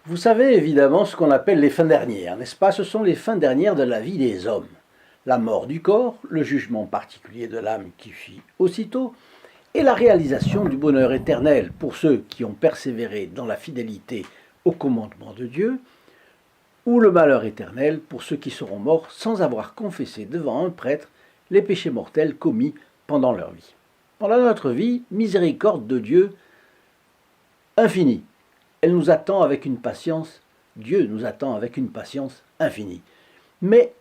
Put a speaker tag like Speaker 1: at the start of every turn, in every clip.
Speaker 1: Vous savez évidemment ce qu'on appelle les fins dernières, n'est-ce pas? Ce sont les fins dernières de la vie des hommes. La mort du corps, le jugement particulier de l'âme qui fuit aussitôt, et la réalisation du bonheur éternel pour ceux qui ont persévéré dans la fidélité au commandement de Dieu, ou le malheur éternel pour ceux qui seront morts sans avoir confessé devant un prêtre les péchés mortels commis pendant leur vie. Pendant notre vie, miséricorde de Dieu infinie. Elle nous attend avec une patience, Dieu nous attend avec une patience infinie. Mais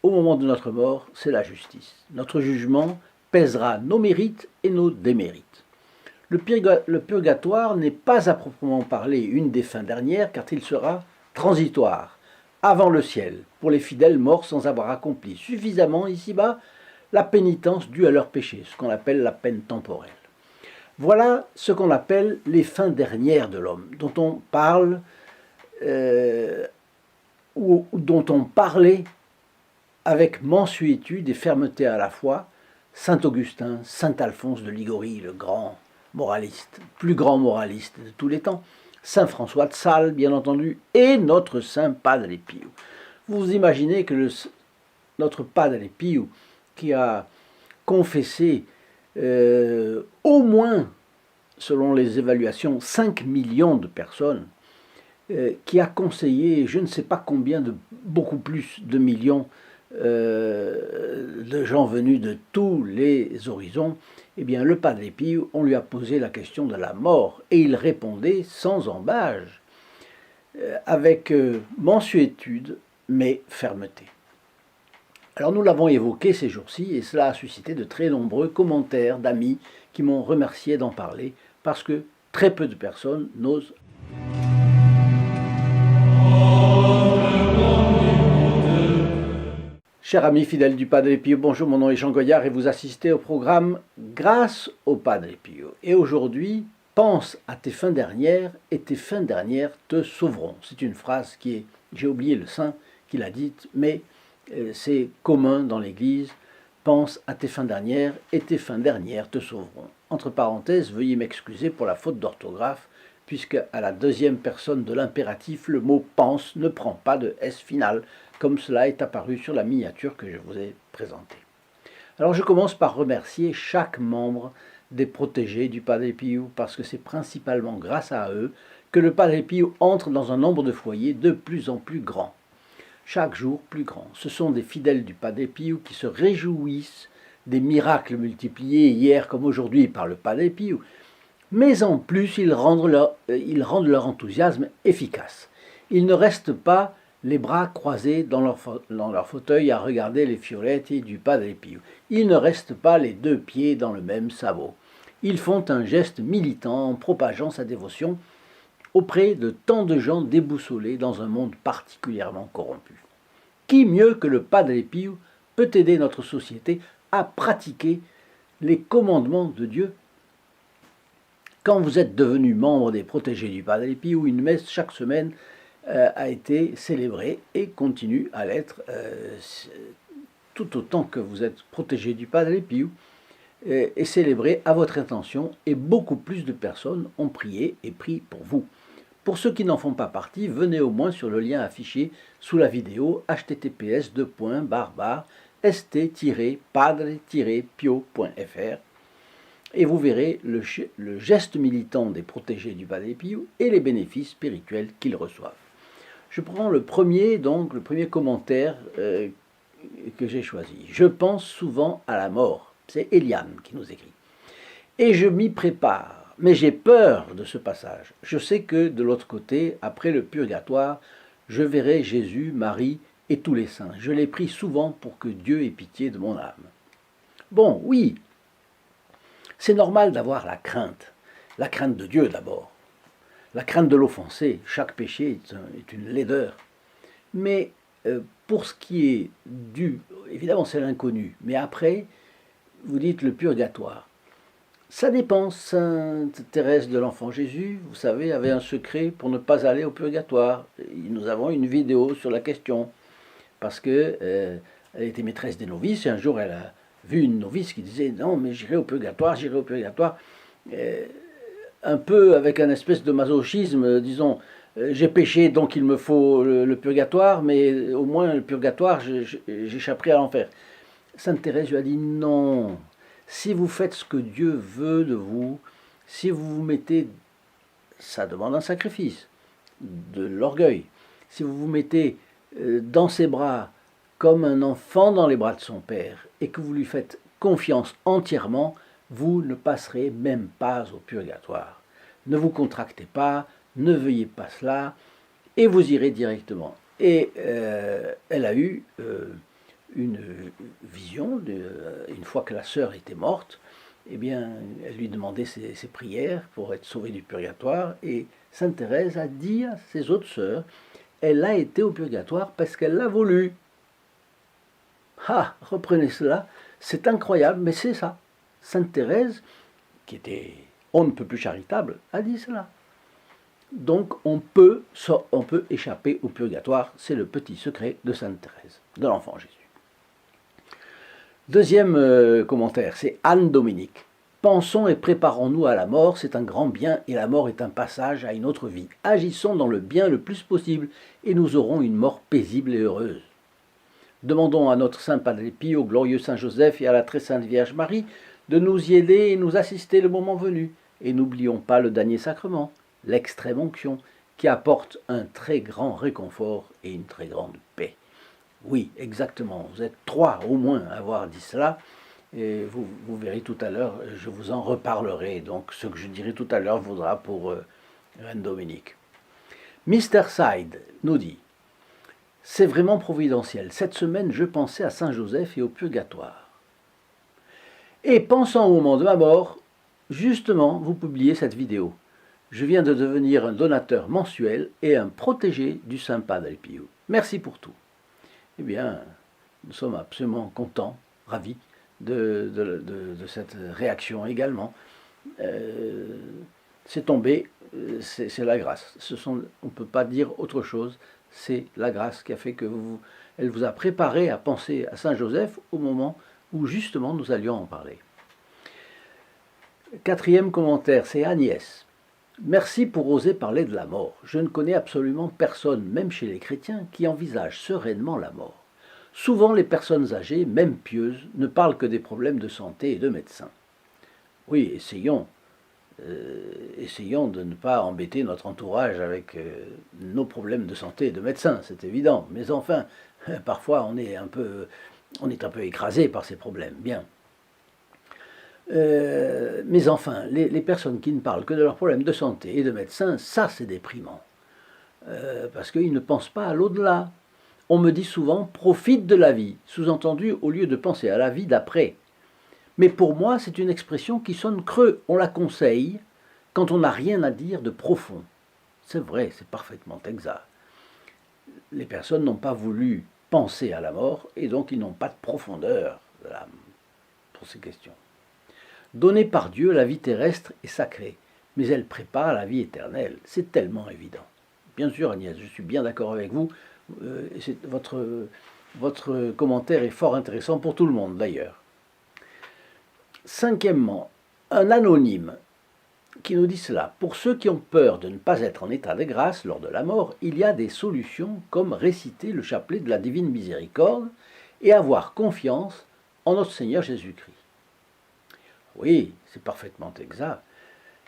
Speaker 1: au moment de notre mort, c'est la justice. Notre jugement pèsera nos mérites et nos démérites. Le purgatoire n'est pas à proprement parler une des fins dernières, car il sera transitoire, avant le ciel, pour les fidèles morts sans avoir accompli suffisamment ici-bas la pénitence due à leurs péchés, ce qu'on appelle la peine temporelle. Voilà ce qu'on appelle les fins dernières de l'homme, dont on parle, ou dont on parlait avec mansuétude et fermeté à la fois, saint Augustin, saint Alphonse de Ligorie, le grand moraliste, plus grand moraliste de tous les temps, saint François de Sales, bien entendu, et notre saint Padre Pio. Vous imaginez que notre Padre Pio, qui a confessé au moins, selon les évaluations, 5 millions de personnes, qui a conseillé je ne sais pas combien de beaucoup plus de millions de gens venus de tous les horizons, eh bien le Padre Pio, on lui a posé la question de la mort et il répondait sans embâge, avec mansuétude mais fermeté. Alors nous l'avons évoqué ces jours-ci et cela a suscité de très nombreux commentaires d'amis qui m'ont remercié d'en parler parce que très peu de personnes n'osent. Chers amis fidèles du Padre Pio, bonjour, mon nom est Jean Goyard et vous assistez au programme Grâce au Padre Pio. Et aujourd'hui, pense à tes fins dernières et tes fins dernières te sauveront. C'est une phrase qui est, j'ai oublié le saint qui l'a dite, mais c'est commun dans l'Église. Pense à tes fins dernières et tes fins dernières te sauveront. Entre parenthèses, veuillez m'excuser pour la faute d'orthographe, puisque à la deuxième personne de l'impératif, le mot pense ne prend pas de S final, comme cela est apparu sur la miniature que je vous ai présentée. Alors je commence par remercier chaque membre des protégés du Padre Pio, parce que c'est principalement grâce à eux que le Padre Pio entre dans un nombre de foyers de plus en plus grand. Chaque jour plus grand. Ce sont des fidèles du Padre Pio qui se réjouissent des miracles multipliés hier comme aujourd'hui par le Padre Pio, mais en plus ils rendent leur enthousiasme efficace. Ils ne restent pas les bras croisés dans leur fauteuil à regarder les fioretti du Padre Pio. Ils ne restent pas les deux pieds dans le même sabot. Ils font un geste militant en propageant sa dévotion auprès de tant de gens déboussolés dans un monde particulièrement corrompu. Qui mieux que le Padre Pio peut aider notre société à pratiquer les commandements de Dieu? Quand vous êtes devenu membre des protégés du Padre Pio, une messe chaque semaine a été célébrée et continue à l'être tout autant que vous êtes protégé du Padre Pio est célébrée à votre intention et beaucoup plus de personnes ont prié et prient pour vous. Pour ceux qui n'en font pas partie, venez au moins sur le lien affiché sous la vidéo https://st-padre-pio.fr et vous verrez le geste militant des protégés du Padre Pio et les bénéfices spirituels qu'ils reçoivent. Je prends le premier commentaire que j'ai choisi. Je pense souvent à la mort. C'est Eliane qui nous écrit. Et je m'y prépare. Mais j'ai peur de ce passage. Je sais que de l'autre côté, après le purgatoire, je verrai Jésus, Marie et tous les saints. Je les prie souvent pour que Dieu ait pitié de mon âme. Bon, oui, c'est normal d'avoir la crainte de Dieu d'abord, la crainte de l'offenser. Chaque péché est une laideur. Mais pour ce qui est du, évidemment c'est l'inconnu, mais après, vous dites le purgatoire. Ça dépend. Sainte Thérèse de l'Enfant Jésus, vous savez, avait un secret pour ne pas aller au purgatoire. Nous avons une vidéo sur la question, parce que elle était maîtresse des novices, et un jour elle a vu une novice qui disait « Non, mais j'irai au purgatoire, j'irai au purgatoire ». un peu avec un espèce de masochisme, disons, j'ai péché donc il me faut le purgatoire, mais au moins le purgatoire, j'échapperai à l'enfer. Sainte Thérèse lui a dit non, si vous faites ce que Dieu veut de vous, si vous vous mettez, ça demande un sacrifice, de l'orgueil, si vous vous mettez dans ses bras comme un enfant dans les bras de son père et que vous lui faites confiance entièrement, vous ne passerez même pas au purgatoire. Ne vous contractez pas, ne veuillez pas cela, et vous irez directement. Et elle a eu une vision, une fois que la sœur était morte, eh bien, elle lui demandait ses prières pour être sauvée du purgatoire, et Sainte Thérèse a dit à ses autres sœurs, elle a été au purgatoire parce qu'elle l'a voulu. Ah, reprenez cela, c'est incroyable, mais c'est ça. Sainte Thérèse, qui était on ne peut plus charitable, a dit cela. Donc on peut échapper au purgatoire, c'est le petit secret de Sainte Thérèse, de l'Enfant Jésus. Deuxième commentaire, c'est Anne Dominique. Pensons et préparons-nous à la mort, c'est un grand bien et la mort est un passage à une autre vie. Agissons dans le bien le plus possible et nous aurons une mort paisible et heureuse. Demandons à notre Saint Padre Pie, au glorieux Saint Joseph et à la très sainte Vierge Marie de nous y aider et nous assister le moment venu. Et n'oublions pas le dernier sacrement, l'extrême onction, qui apporte un très grand réconfort et une très grande paix. Oui, exactement, vous êtes 3 au moins à avoir dit cela, et vous verrez tout à l'heure, je vous en reparlerai, donc ce que je dirai tout à l'heure vaudra pour Reine Dominique. Mr. Side nous dit, c'est vraiment providentiel, cette semaine je pensais à Saint Joseph et au purgatoire. Et pensant au moment de ma mort, justement, vous publiez cette vidéo. Je viens de devenir un donateur mensuel et un protégé du Saint Padre Pio. Merci pour tout. Eh bien, nous sommes absolument contents, ravis de cette réaction également. C'est tombé, c'est la grâce. On ne peut pas dire autre chose, c'est la grâce qui a fait que elle vous a préparé à penser à Saint Joseph au moment où justement nous allions en parler. Quatrième commentaire, c'est Agnès. Merci pour oser parler de la mort. Je ne connais absolument personne, même chez les chrétiens, qui envisage sereinement la mort. Souvent, les personnes âgées, même pieuses, ne parlent que des problèmes de santé et de médecins. Oui, essayons de ne pas embêter notre entourage avec nos problèmes de santé et de médecins, c'est évident. Mais enfin, parfois, on est un peu écrasé par ces problèmes. Bien. Mais enfin, les personnes qui ne parlent que de leurs problèmes de santé et de médecins, ça c'est déprimant. Parce qu'ils ne pensent pas à l'au-delà. On me dit souvent, profite de la vie, sous-entendu au lieu de penser à la vie d'après. Mais pour moi, c'est une expression qui sonne creux. On la conseille quand on n'a rien à dire de profond. C'est vrai, c'est parfaitement exact. Les personnes n'ont pas voulu penser à la mort et donc ils n'ont pas de profondeur de l'âme pour ces questions. Donnée par Dieu, la vie terrestre est sacrée, mais elle prépare la vie éternelle. C'est tellement évident. Bien sûr, Agnès, je suis bien d'accord avec vous. Votre commentaire est fort intéressant pour tout le monde, d'ailleurs. Cinquièmement, un anonyme qui nous dit cela. Pour ceux qui ont peur de ne pas être en état de grâce lors de la mort, il y a des solutions comme réciter le chapelet de la Divine Miséricorde et avoir confiance en notre Seigneur Jésus-Christ. Oui, c'est parfaitement exact.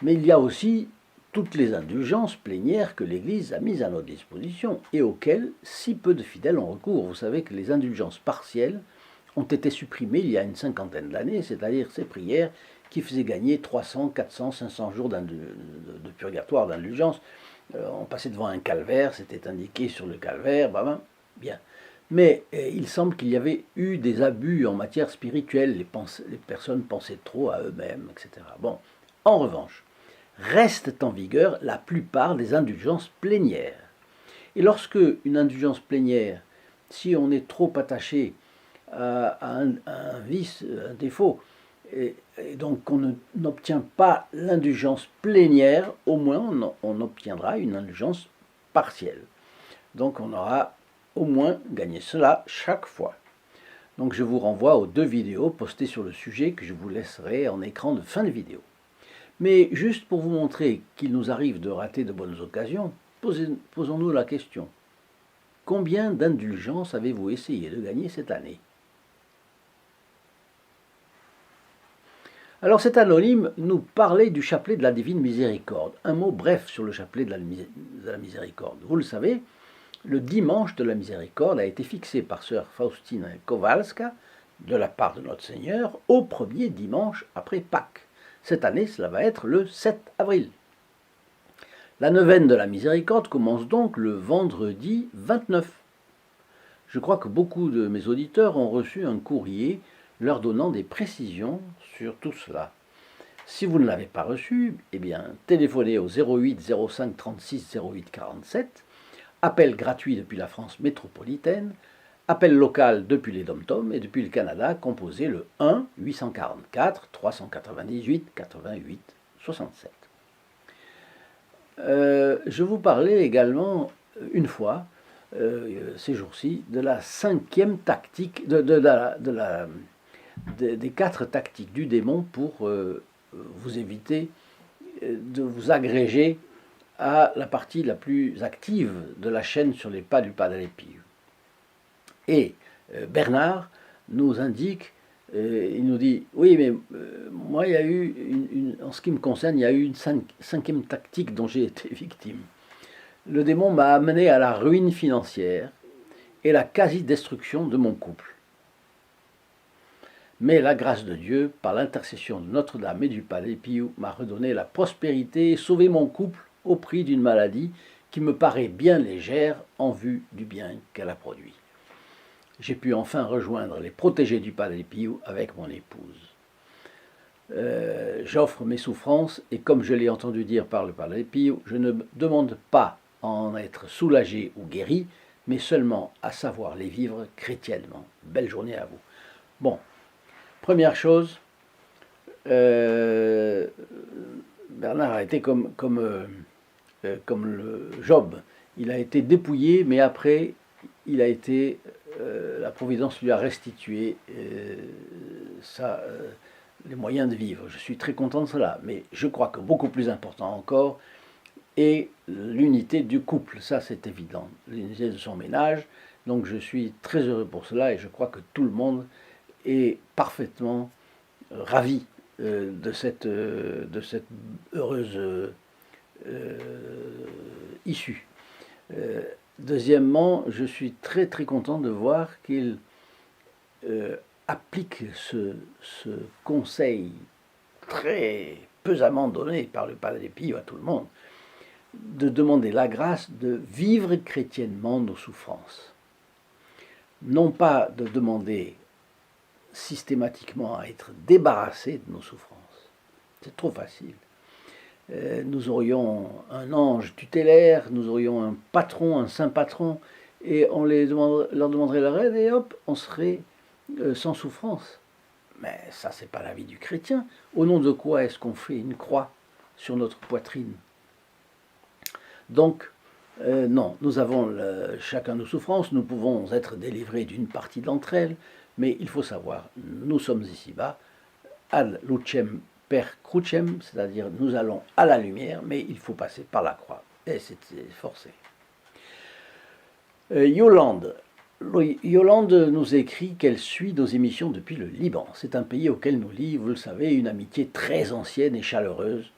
Speaker 1: Mais il y a aussi toutes les indulgences plénières que l'Église a mises à notre disposition et auxquelles si peu de fidèles ont recours. Vous savez que les indulgences partielles ont été supprimées il y a une 50aine d'années, c'est-à-dire ces prières qui faisaient gagner 300, 400, 500 jours de purgatoire, d'indulgence. On passait devant un calvaire, c'était indiqué sur le calvaire, bien. Mais il semble qu'il y avait eu des abus en matière spirituelle, les personnes pensaient trop à eux-mêmes, etc. Bon, en revanche, restent en vigueur la plupart des indulgences plénières. Et lorsque une indulgence plénière, si on est trop attaché à un vice, un défaut, et donc on n'obtient pas l'indulgence plénière, au moins on obtiendra une indulgence partielle. Donc on aura au moins gagné cela chaque fois. Donc je vous renvoie aux 2 vidéos postées sur le sujet que je vous laisserai en écran de fin de vidéo. Mais juste pour vous montrer qu'il nous arrive de rater de bonnes occasions, posons-nous la question. Combien d'indulgences avez-vous essayé de gagner cette année? Alors cet anonyme nous parlait du chapelet de la Divine Miséricorde. Un mot bref sur le chapelet de la Miséricorde. Vous le savez, le dimanche de la Miséricorde a été fixé par sœur Faustina Kowalska, de la part de notre Seigneur, au premier dimanche après Pâques. Cette année, cela va être le 7 avril. La neuvaine de la Miséricorde commence donc le vendredi 29. Je crois que beaucoup de mes auditeurs ont reçu un courrier leur donnant des précisions sur tout cela. Si vous ne l'avez pas reçu, eh bien, téléphonez au 08 05 36 08 47, appel gratuit depuis la France métropolitaine, appel local depuis les DOM-TOM et depuis le Canada, composez le 1 844 398 88 67. Je vous parlais également une fois, ces jours-ci, de la cinquième tactique, des 4 tactiques du démon pour vous éviter de vous agréger à la partie la plus active de la chaîne sur les pas du Padre Pio. Et Bernard nous indique, il nous dit, oui, mais moi, il y a eu, en ce qui me concerne, il y a eu une cinquième tactique dont j'ai été victime. Le démon m'a amené à la ruine financière et la quasi-destruction de mon couple. Mais la grâce de Dieu, par l'intercession de Notre-Dame et du Padre Pio, m'a redonné la prospérité et sauvé mon couple au prix d'une maladie qui me paraît bien légère en vue du bien qu'elle a produit. J'ai pu enfin rejoindre les protégés du Padre Pio avec mon épouse. J'offre mes souffrances et comme je l'ai entendu dire par le Padre Pio, je ne demande pas à en être soulagé ou guéri, mais seulement à savoir les vivre chrétiennement. Belle journée à vous. Bon, première chose, Bernard a été comme le Job. Il a été dépouillé, mais après, il a été, la Providence lui a restitué les moyens de vivre. Je suis très content de cela, mais je crois que beaucoup plus important encore est l'unité du couple. Ça, c'est évident. L'unité de son ménage. Donc, je suis très heureux pour cela et je crois que tout le monde est parfaitement ravi de cette heureuse issue. Deuxièmement, je suis très très content de voir qu'il applique ce conseil très pesamment donné par le Padre Pio à tout le monde, de demander la grâce de vivre chrétiennement nos souffrances. Non pas de demander systématiquement à être débarrassé de nos souffrances. C'est trop facile. Nous aurions un ange tutélaire, nous aurions un patron, un saint patron, et on leur demanderait leur aide, et hop, on serait sans souffrance. Mais ça, c'est pas la vie du chrétien. Au nom de quoi est-ce qu'on fait une croix sur notre poitrine? Donc, non, nous avons chacun nos souffrances, nous pouvons être délivrés d'une partie d'entre elles, mais il faut savoir, nous sommes ici-bas, ad lucem per crucem, c'est-à-dire nous allons à la lumière, mais il faut passer par la croix, et c'est forcé. Yolande nous écrit qu'elle suit nos émissions depuis le Liban. C'est un pays auquel nous lie, vous le savez, une amitié très ancienne et chaleureuse.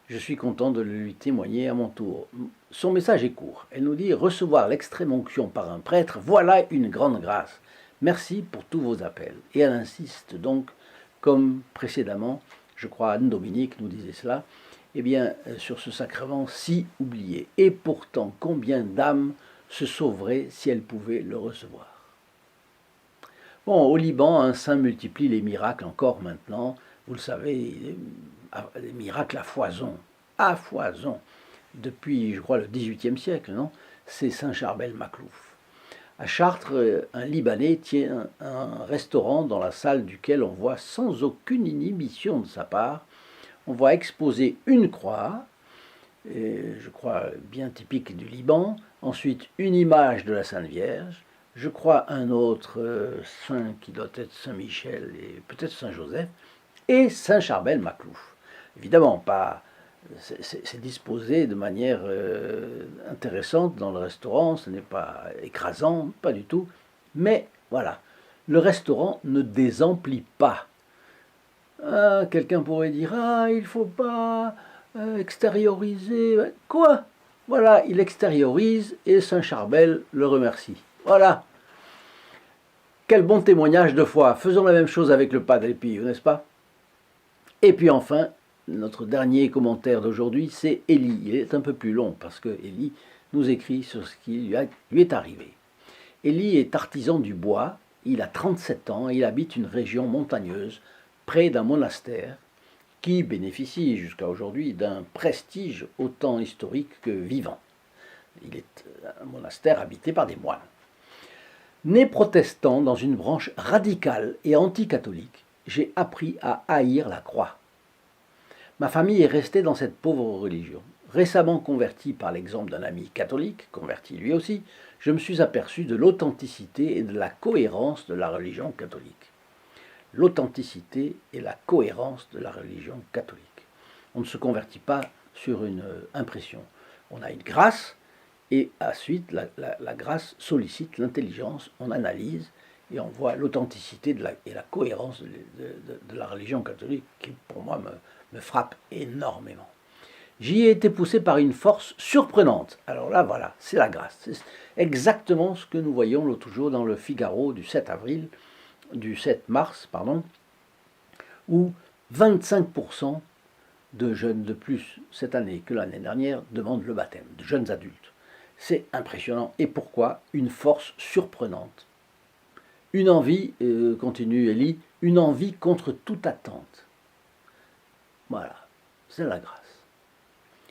Speaker 1: Je suis content de le lui témoigner à mon tour. Son message est court. Elle nous dit « Recevoir l'extrême onction par un prêtre, voilà une grande grâce. Merci pour tous vos appels. » Et elle insiste donc, comme précédemment, je crois Anne-Dominique nous disait cela, eh bien, sur ce sacrement si oublié. Et pourtant, combien d'âmes se sauveraient si elles pouvaient le recevoir. Bon, au Liban, un saint multiplie les miracles encore maintenant. Vous le savez, les miracles à foison, depuis, je crois, le XVIIIe siècle, non? C'est saint Charbel Maklouf. À Chartres, un Libanais tient un restaurant dans la salle duquel on voit, sans aucune inhibition de sa part, on voit exposer une croix, je crois bien typique du Liban, ensuite une image de la Sainte Vierge, je crois un autre saint qui doit être Saint Michel et peut-être Saint Joseph, et Saint Charbel Maklouf. Évidemment, pas. C'est disposé de manière intéressante dans le restaurant, ce n'est pas écrasant, pas du tout. Mais voilà, le restaurant ne désemplit pas. Ah, quelqu'un pourrait dire, ah, il ne faut pas extérioriser. Quoi? Voilà, il extériorise et Saint-Charbel le remercie. Voilà. Quel bon témoignage de foi. Faisons la même chose avec le Padre Pio, n'est-ce pas? Et puis enfin, notre dernier commentaire d'aujourd'hui, c'est Élie. Il est un peu plus long parce que Élie nous écrit sur ce qui lui est arrivé. Élie est artisan du bois, il a 37 ans et il habite une région montagneuse près d'un monastère qui bénéficie jusqu'à aujourd'hui d'un prestige autant historique que vivant. Il est un monastère habité par des moines. Né protestant dans une branche radicale et anticatholique, j'ai appris à haïr la croix. Ma famille est restée dans cette pauvre religion. Récemment converti par l'exemple d'un ami catholique, converti lui aussi, je me suis aperçu de l'authenticité et de la cohérence de la religion catholique. L'authenticité et la cohérence de la religion catholique. On ne se convertit pas sur une impression. On a une grâce et ensuite la grâce sollicite l'intelligence, on analyse et on voit l'authenticité et la cohérence de la religion catholique qui pour moi me frappe énormément. J'y ai été poussé par une force surprenante. Alors là, voilà, c'est la grâce. C'est exactement ce que nous voyons l'autre jour dans le Figaro du 7 mars, où 25% de jeunes de plus cette année que l'année dernière demandent le baptême, de jeunes adultes. C'est impressionnant. Et pourquoi? Une force surprenante. Une envie, continue Élie, une envie contre toute attente. Voilà, c'est la grâce.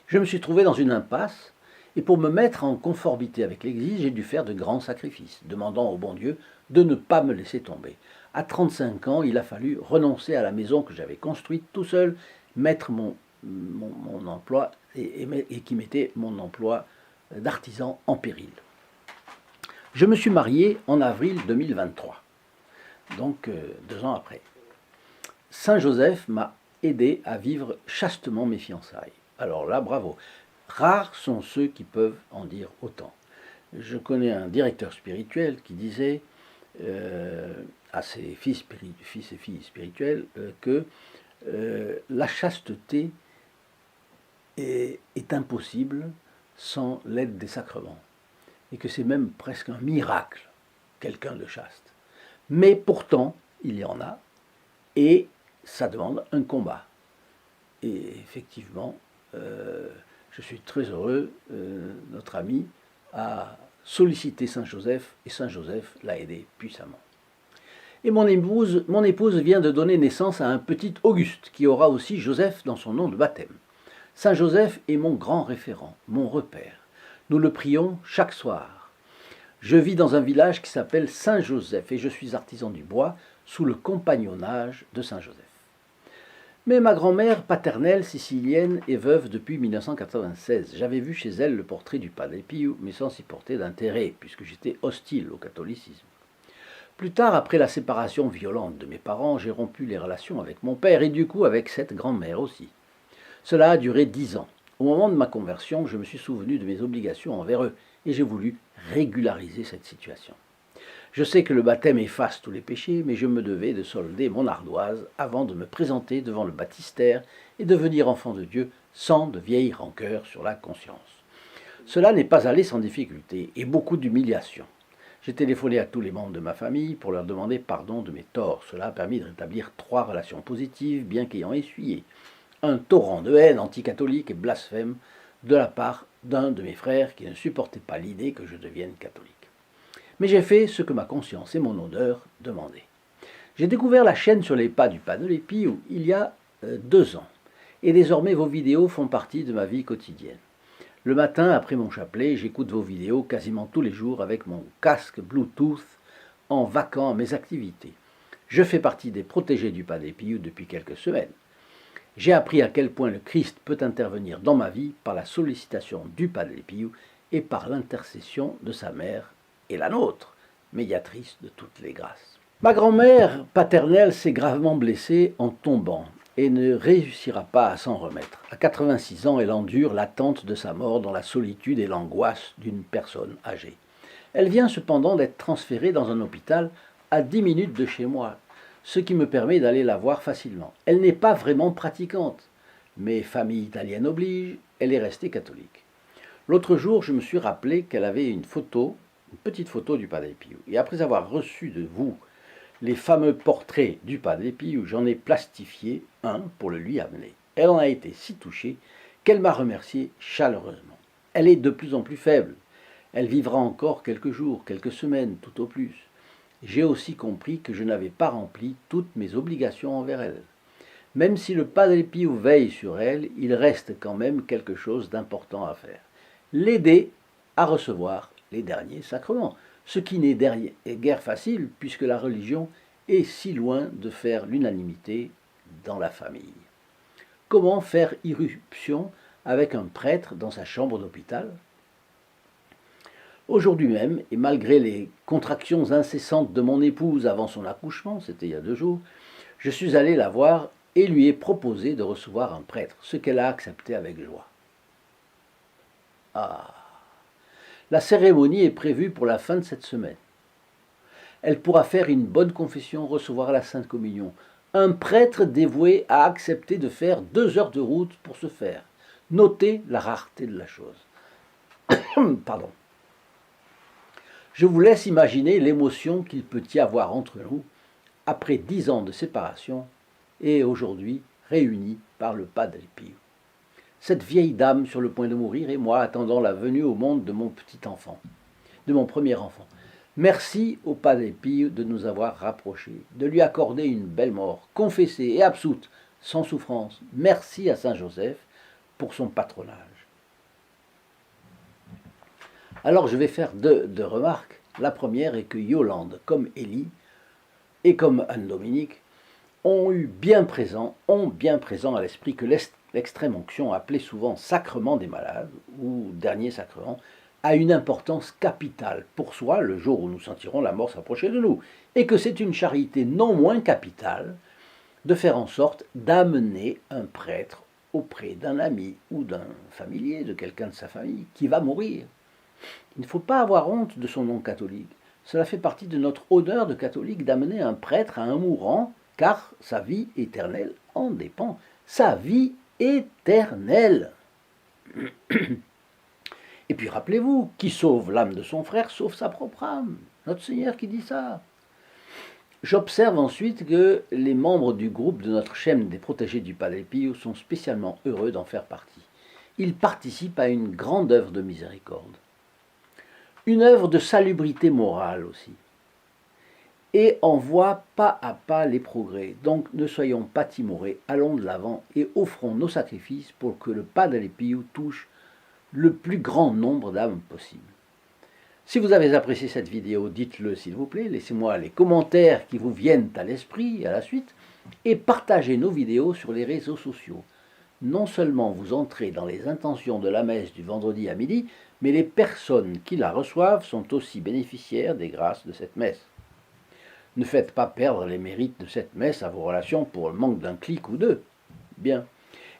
Speaker 1: Je me suis trouvé dans une impasse, et pour me mettre en conformité avec l'Église, j'ai dû faire de grands sacrifices, demandant au bon Dieu de ne pas me laisser tomber. À 35 ans, il a fallu renoncer à la maison que j'avais construite tout seul, mettre mon emploi, et qui mettait mon emploi d'artisan en péril. Je me suis marié en avril 2023, donc 2 ans après. Saint Joseph m'a aidé à vivre chastement mes fiançailles. Alors là, bravo. Rares sont ceux qui peuvent en dire autant. Je connais un directeur spirituel qui disait à ses fils et filles spirituels que la chasteté est impossible sans l'aide des sacrements. Et que c'est même presque un miracle, quelqu'un de chaste. Mais pourtant, il y en a, et ça demande un combat. Et effectivement, je suis très heureux, notre ami a sollicité Saint Joseph, et Saint Joseph l'a aidé puissamment. Et mon épouse vient de donner naissance à un petit Auguste, qui aura aussi Joseph dans son nom de baptême. Saint Joseph est mon grand référent, mon repère. Nous le prions chaque soir. Je vis dans un village qui s'appelle Saint-Joseph et je suis artisan du bois sous le compagnonnage de Saint Joseph. Mais ma grand-mère paternelle sicilienne est veuve depuis 1996. J'avais vu chez elle le portrait du Padre Pio, mais sans s'y porter d'intérêt, puisque j'étais hostile au catholicisme. Plus tard, après la séparation violente de mes parents, j'ai rompu les relations avec mon père et du coup avec cette grand-mère aussi. Cela a duré 10 ans. Au moment de ma conversion, je me suis souvenu de mes obligations envers eux et j'ai voulu régulariser cette situation. Je sais que le baptême efface tous les péchés, mais je me devais de solder mon ardoise avant de me présenter devant le baptistère et devenir enfant de Dieu sans de vieilles rancœurs sur la conscience. Cela n'est pas allé sans difficulté et beaucoup d'humiliation. J'ai téléphoné à tous les membres de ma famille pour leur demander pardon de mes torts. Cela a permis de rétablir 3 relations positives, bien qu'ayant essuyé un torrent de haine anticatholique et blasphème de la part d'un de mes frères qui ne supportait pas l'idée que je devienne catholique. Mais j'ai fait ce que ma conscience et mon odeur demandaient. J'ai découvert la chaîne sur les pas du Padre Pio il y a 2 ans, et désormais vos vidéos font partie de ma vie quotidienne. Le matin, après mon chapelet, j'écoute vos vidéos quasiment tous les jours avec mon casque Bluetooth en vaquant à mes activités. Je fais partie des protégés du Padre Pio depuis quelques semaines. J'ai appris à quel point le Christ peut intervenir dans ma vie par la sollicitation du Padre Pio et par l'intercession de sa mère et la nôtre, médiatrice de toutes les grâces. Ma grand-mère paternelle s'est gravement blessée en tombant. et ne réussira pas à s'en remettre. À 86 ans, elle endure l'attente de sa mort dans la solitude et l'angoisse d'une personne âgée. Elle vient cependant d'être transférée dans un hôpital à 10 minutes de chez moi, ce qui me permet d'aller la voir facilement. Elle n'est pas vraiment pratiquante, mais famille italienne oblige, elle est restée catholique. L'autre jour, je me suis rappelé qu'elle avait une petite photo du Padre Pio. Et après avoir reçu de vous les fameux portraits du Padre Pio, j'en ai plastifié un pour le lui amener. Elle en a été si touchée qu'elle m'a remercié chaleureusement. Elle est de plus en plus faible. Elle vivra encore quelques jours, quelques semaines, tout au plus. J'ai aussi compris que je n'avais pas rempli toutes mes obligations envers elle. Même si le Padre Pio veille sur elle, il reste quand même quelque chose d'important à faire. L'aider à recevoir les derniers sacrements, ce qui n'est guère facile puisque la religion est si loin de faire l'unanimité dans la famille. Comment faire irruption avec un prêtre dans sa chambre d'hôpital ? Aujourd'hui même, et malgré les contractions incessantes de mon épouse avant son accouchement, c'était il y a 2 jours, je suis allé la voir et lui ai proposé de recevoir un prêtre, ce qu'elle a accepté avec joie. Ah, la cérémonie est prévue pour la fin de cette semaine. Elle pourra faire une bonne confession, recevoir la Sainte Communion. Un prêtre dévoué a accepté de faire 2 heures de route pour ce faire. Notez la rareté de la chose. Pardon. Je vous laisse imaginer l'émotion qu'il peut y avoir entre nous après 10 ans de séparation et aujourd'hui réunis par le Padre Pio. Cette vieille dame sur le point de mourir et moi attendant la venue au monde de mon petit enfant, de mon premier enfant. Merci au Padre Pio de nous avoir rapprochés, de lui accorder une belle mort, confessée et absoute, sans souffrance. Merci à Saint Joseph pour son patronage. Alors je vais faire deux remarques. La première est que Yolande, comme Élie et comme Anne-Dominique, ont bien présent à l'esprit que l'extrême onction, appelée souvent sacrement des malades ou dernier sacrement, a une importance capitale pour soi le jour où nous sentirons la mort s'approcher de nous, et que c'est une charité non moins capitale de faire en sorte d'amener un prêtre auprès d'un ami ou d'un familier, de quelqu'un de sa famille, qui va mourir. Il ne faut pas avoir honte de son nom catholique. Cela fait partie de notre honneur de catholique d'amener un prêtre à un mourant, car sa vie éternelle en dépend. Sa vie éternelle. Et puis rappelez-vous, qui sauve l'âme de son frère sauve sa propre âme. Notre Seigneur qui dit ça. J'observe ensuite que les membres du groupe de notre chaîne des protégés du Padre Pio sont spécialement heureux d'en faire partie. Ils participent à une grande œuvre de miséricorde. Une œuvre de salubrité morale aussi. Et en voit pas à pas les progrès. Donc ne soyons pas timorés, allons de l'avant et offrons nos sacrifices pour que le Padre Pio touche le plus grand nombre d'âmes possible. Si vous avez apprécié cette vidéo, dites-le s'il vous plaît, laissez-moi les commentaires qui vous viennent à l'esprit à la suite et partagez nos vidéos sur les réseaux sociaux. Non seulement vous entrez dans les intentions de la messe du vendredi à midi, mais les personnes qui la reçoivent sont aussi bénéficiaires des grâces de cette messe. Ne faites pas perdre les mérites de cette messe à vos relations pour le manque d'un clic ou deux. Bien.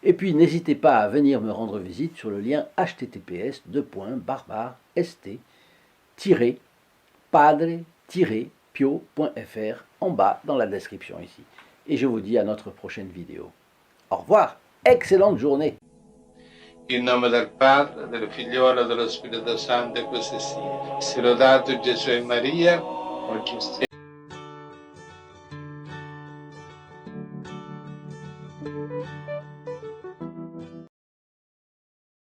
Speaker 1: Et puis n'hésitez pas à venir me rendre visite sur le lien https://padre-pio.fr en bas dans la description ici. Et je vous dis à notre prochaine vidéo. Au revoir, excellente journée.
Speaker 2: In nome del Padre, del Figliolo e dello Spirito Santo, e così sia. Sia lodato Gesù e Maria, oggi e